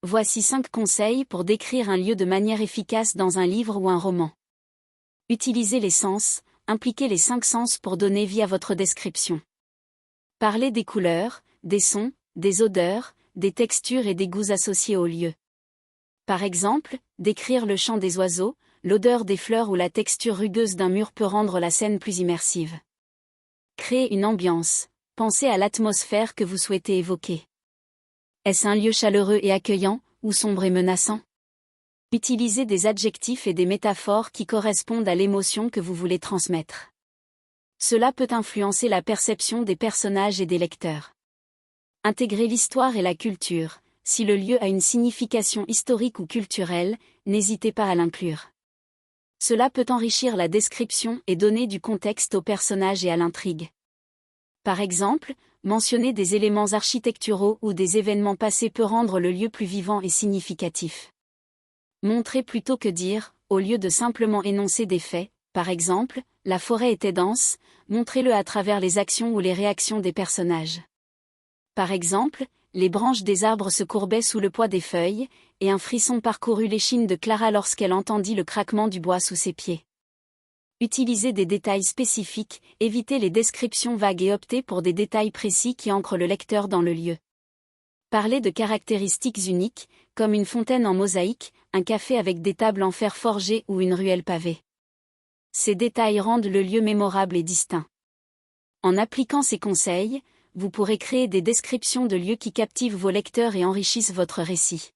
Voici 5 conseils pour décrire un lieu de manière efficace dans un livre ou un roman. Utilisez les sens, impliquez les 5 sens pour donner vie à votre description. Parlez des couleurs, des sons, des odeurs, des textures et des goûts associés au lieu. Par exemple, décrire le chant des oiseaux, l'odeur des fleurs ou la texture rugueuse d'un mur peut rendre la scène plus immersive. Créez une ambiance. Pensez à l'atmosphère que vous souhaitez évoquer. Est-ce un lieu chaleureux et accueillant, ou sombre et menaçant? Utilisez des adjectifs et des métaphores qui correspondent à l'émotion que vous voulez transmettre. Cela peut influencer la perception des personnages et des lecteurs. Intégrez l'histoire et la culture. Si le lieu a une signification historique ou culturelle, n'hésitez pas à l'inclure. Cela peut enrichir la description et donner du contexte aux personnages et à l'intrigue. Par exemple, mentionner des éléments architecturaux ou des événements passés peut rendre le lieu plus vivant et significatif. Montrez plutôt que dire, au lieu de simplement énoncer des faits, par exemple, la forêt était dense, montrez-le à travers les actions ou les réactions des personnages. Par exemple, les branches des arbres se courbaient sous le poids des feuilles, et un frisson parcourut l'échine de Clara lorsqu'elle entendit le craquement du bois sous ses pieds. Utilisez des détails spécifiques, évitez les descriptions vagues et optez pour des détails précis qui ancrent le lecteur dans le lieu. Parlez de caractéristiques uniques, comme une fontaine en mosaïque, un café avec des tables en fer forgé ou une ruelle pavée. Ces détails rendent le lieu mémorable et distinct. En appliquant ces conseils, vous pourrez créer des descriptions de lieux qui captivent vos lecteurs et enrichissent votre récit.